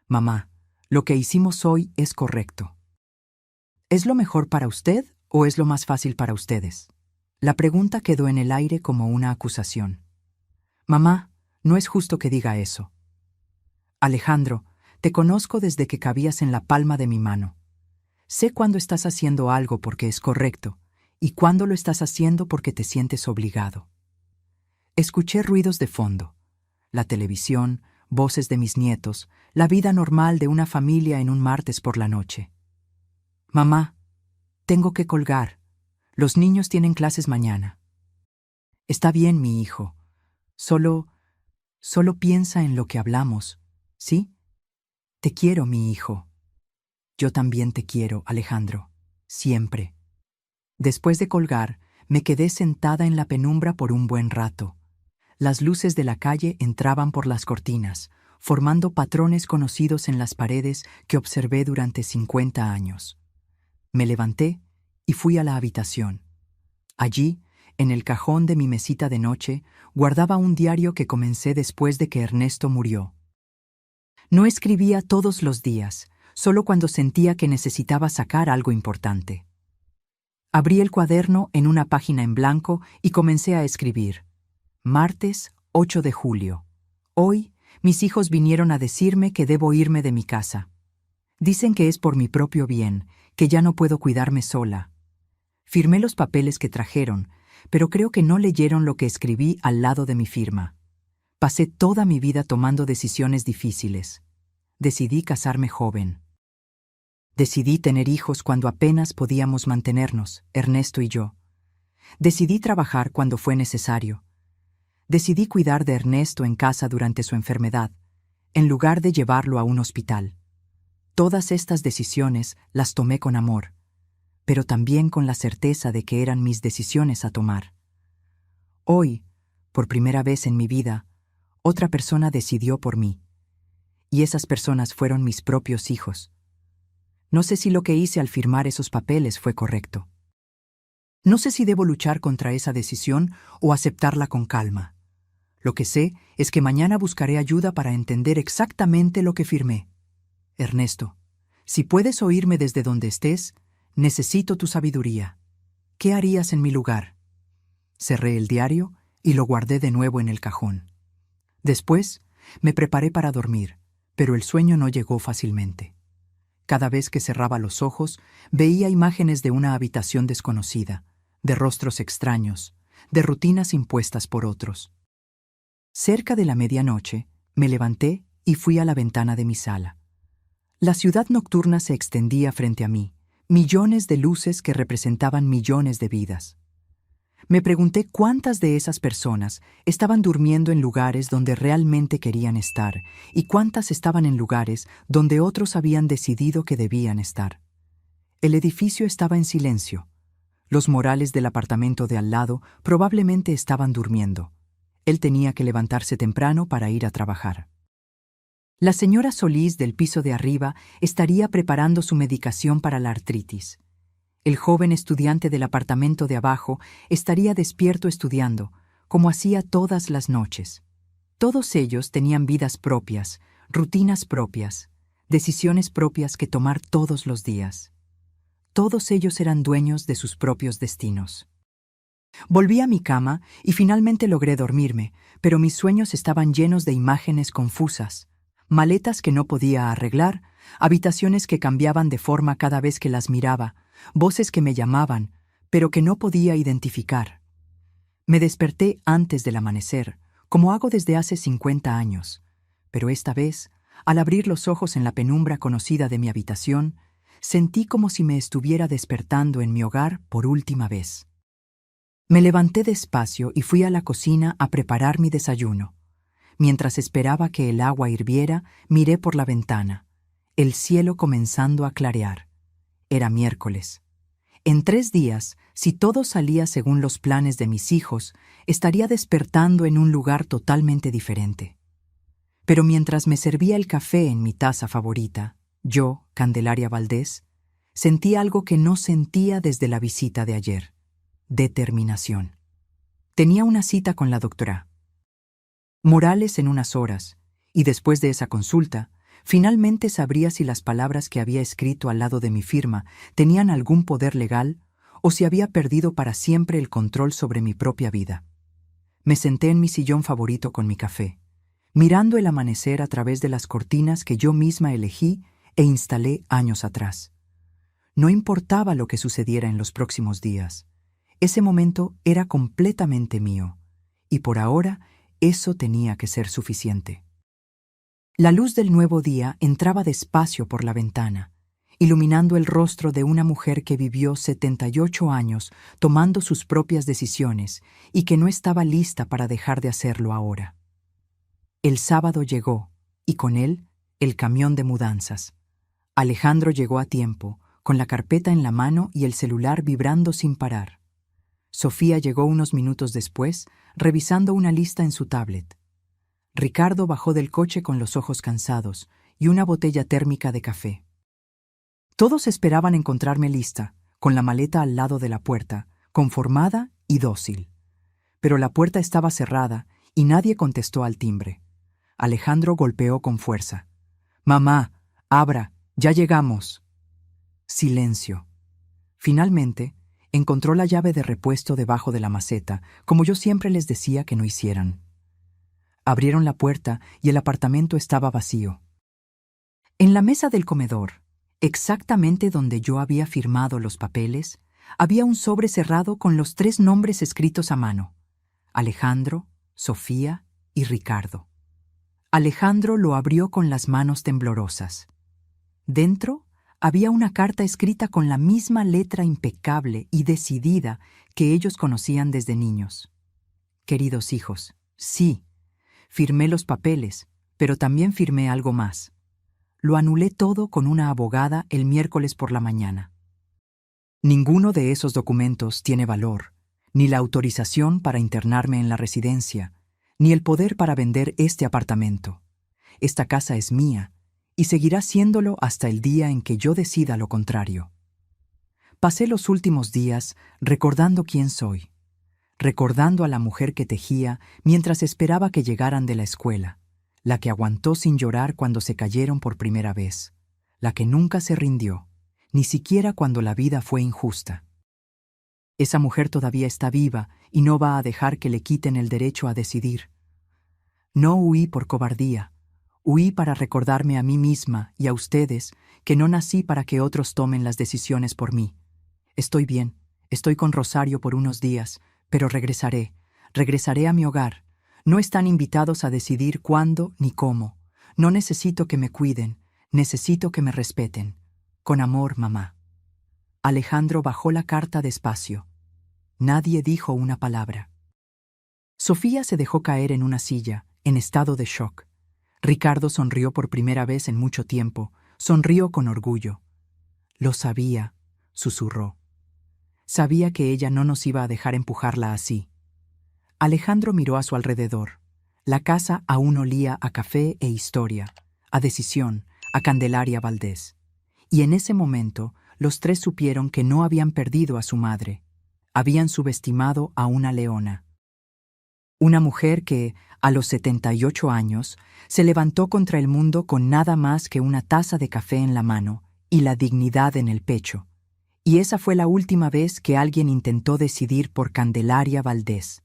«Mamá, lo que hicimos hoy es correcto». ¿Es lo mejor para usted o es lo más fácil para ustedes? La pregunta quedó en el aire como una acusación. «Mamá, no es justo que diga eso». «Alejandro, te conozco desde que cabías en la palma de mi mano. Sé cuándo estás haciendo algo porque es correcto y cuándo lo estás haciendo porque te sientes obligado». Escuché ruidos de fondo. La televisión, voces de mis nietos, la vida normal de una familia en un martes por la noche. «Mamá, tengo que colgar. Los niños tienen clases mañana». «Está bien, mi hijo. Solo piensa en lo que hablamos, ¿sí? Te quiero, mi hijo». «Yo también te quiero, Alejandro. Siempre». Después de colgar, me quedé sentada en la penumbra por un buen rato. Las luces de la calle entraban por las cortinas, formando patrones conocidos en las paredes que observé durante 50 años. Me levanté y fui a la habitación. Allí, en el cajón de mi mesita de noche, guardaba un diario que comencé después de que Ernesto murió. No escribía todos los días, solo cuando sentía que necesitaba sacar algo importante. Abrí el cuaderno en una página en blanco y comencé a escribir. Martes 8 de julio. Hoy, mis hijos vinieron a decirme que debo irme de mi casa. Dicen que es por mi propio bien, que ya no puedo cuidarme sola. Firmé los papeles que trajeron, pero creo que no leyeron lo que escribí al lado de mi firma. Pasé toda mi vida tomando decisiones difíciles. Decidí casarme joven. Decidí tener hijos cuando apenas podíamos mantenernos, Ernesto y yo. Decidí trabajar cuando fue necesario. Decidí cuidar de Ernesto en casa durante su enfermedad, en lugar de llevarlo a un hospital. Todas estas decisiones las tomé con amor, pero también con la certeza de que eran mis decisiones a tomar. Hoy, por primera vez en mi vida, otra persona decidió por mí. Y esas personas fueron mis propios hijos. No sé si lo que hice al firmar esos papeles fue correcto. No sé si debo luchar contra esa decisión o aceptarla con calma. Lo que sé es que mañana buscaré ayuda para entender exactamente lo que firmé. Ernesto, si puedes oírme desde donde estés, necesito tu sabiduría. ¿Qué harías en mi lugar? Cerré el diario y lo guardé de nuevo en el cajón. Después, me preparé para dormir, pero el sueño no llegó fácilmente. Cada vez que cerraba los ojos, veía imágenes de una habitación desconocida, de rostros extraños, de rutinas impuestas por otros. Cerca de la medianoche, me levanté y fui a la ventana de mi sala. La ciudad nocturna se extendía frente a mí, millones de luces que representaban millones de vidas. Me pregunté cuántas de esas personas estaban durmiendo en lugares donde realmente querían estar y cuántas estaban en lugares donde otros habían decidido que debían estar. El edificio estaba en silencio. Los Morales del apartamento de al lado probablemente estaban durmiendo. Él tenía que levantarse temprano para ir a trabajar. La señora Solís del piso de arriba estaría preparando su medicación para la artritis. El joven estudiante del apartamento de abajo estaría despierto estudiando, como hacía todas las noches. Todos ellos tenían vidas propias, rutinas propias, decisiones propias que tomar todos los días. Todos ellos eran dueños de sus propios destinos. Volví a mi cama y finalmente logré dormirme, pero mis sueños estaban llenos de imágenes confusas, maletas que no podía arreglar, habitaciones que cambiaban de forma cada vez que las miraba, voces que me llamaban, pero que no podía identificar. Me desperté antes del amanecer, como hago desde hace 50 años, pero esta vez, al abrir los ojos en la penumbra conocida de mi habitación, sentí como si me estuviera despertando en mi hogar por última vez. Me levanté despacio y fui a la cocina a preparar mi desayuno. Mientras esperaba que el agua hirviera, miré por la ventana, el cielo comenzando a clarear. Era miércoles. En 3 días, si todo salía según los planes de mis hijos, estaría despertando en un lugar totalmente diferente. Pero mientras me servía el café en mi taza favorita, yo, Candelaria Valdés, sentí algo que no sentía desde la visita de ayer: determinación. Tenía una cita con la doctora Morales en unas horas, y después de esa consulta, finalmente sabría si las palabras que había escrito al lado de mi firma tenían algún poder legal o si había perdido para siempre el control sobre mi propia vida. Me senté en mi sillón favorito con mi café, mirando el amanecer a través de las cortinas que yo misma elegí e instalé años atrás. No importaba lo que sucediera en los próximos días. Ese momento era completamente mío, y por ahora eso tenía que ser suficiente. La luz del nuevo día entraba despacio por la ventana, iluminando el rostro de una mujer que vivió 78 años tomando sus propias decisiones y que no estaba lista para dejar de hacerlo ahora. El sábado llegó, y con él, el camión de mudanzas. Alejandro llegó a tiempo, con la carpeta en la mano y el celular vibrando sin parar. Sofía llegó unos minutos después, revisando una lista en su tablet. Ricardo bajó del coche con los ojos cansados y una botella térmica de café. Todos esperaban encontrarme lista, con la maleta al lado de la puerta, conformada y dócil. Pero la puerta estaba cerrada y nadie contestó al timbre. Alejandro golpeó con fuerza. «Mamá, abra, Ya llegamos. Silencio. Finalmente, encontró la llave de repuesto debajo de la maceta, como yo siempre les decía que no hicieran. Abrieron la puerta y el apartamento estaba vacío. En la mesa del comedor, exactamente donde yo había firmado los papeles, había un sobre cerrado con los 3 nombres escritos a mano: Alejandro, Sofía y Ricardo. Alejandro lo abrió con las manos temblorosas. Dentro había una carta escrita con la misma letra impecable y decidida que ellos conocían desde niños. Queridos hijos, sí, firmé los papeles, pero también firmé algo más. Lo anulé todo con una abogada el miércoles por la mañana. Ninguno de esos documentos tiene valor, ni la autorización para internarme en la residencia, ni el poder para vender este apartamento. Esta casa es mía y seguirá siéndolo hasta el día en que yo decida lo contrario. Pasé los últimos días recordando quién soy, recordando a la mujer que tejía mientras esperaba que llegaran de la escuela, la que aguantó sin llorar cuando se cayeron por primera vez, la que nunca se rindió, ni siquiera cuando la vida fue injusta. Esa mujer todavía está viva y no va a dejar que le quiten el derecho a decidir. No huí por cobardía, huí para recordarme a mí misma y a ustedes que no nací para que otros tomen las decisiones por mí. Estoy bien, estoy con Rosario por unos días, pero regresaré a mi hogar. No están invitados a decidir cuándo ni cómo. No necesito que me cuiden, necesito que me respeten. Con amor, mamá. Alejandro bajó la carta despacio. Nadie dijo una palabra. Sofía se dejó caer en una silla, en estado de shock. Ricardo sonrió por primera vez en mucho tiempo, sonrió con orgullo. Lo sabía, susurró. Sabía que ella no nos iba a dejar empujarla así. Alejandro miró a su alrededor. La casa aún olía a café e historia, a decisión, a Candelaria Valdés. Y en ese momento, los 3 supieron que no habían perdido a su madre. Habían subestimado a una leona. Una mujer que, a los 78 años, se levantó contra el mundo con nada más que una taza de café en la mano y la dignidad en el pecho. Y esa fue la última vez que alguien intentó decidir por Candelaria Valdés.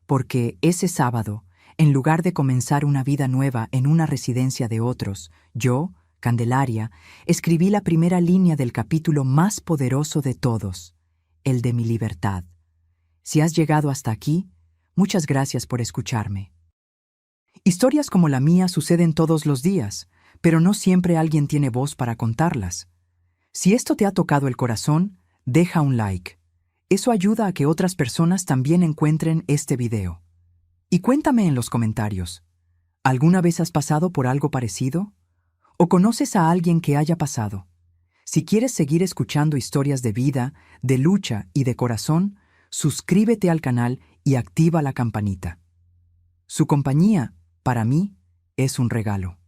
Porque ese sábado, en lugar de comenzar una vida nueva en una residencia de otros, yo, Candelaria, escribí la primera línea del capítulo más poderoso de todos, el de mi libertad. Si has llegado hasta aquí, muchas gracias por escucharme. Historias como la mía suceden todos los días, pero no siempre alguien tiene voz para contarlas. Si esto te ha tocado el corazón, deja un like. Eso ayuda a que otras personas también encuentren este video. Y cuéntame en los comentarios, ¿alguna vez has pasado por algo parecido? ¿O conoces a alguien que haya pasado? Si quieres seguir escuchando historias de vida, de lucha y de corazón, suscríbete al canal y activa la campanita. Su compañía, para mí, es un regalo.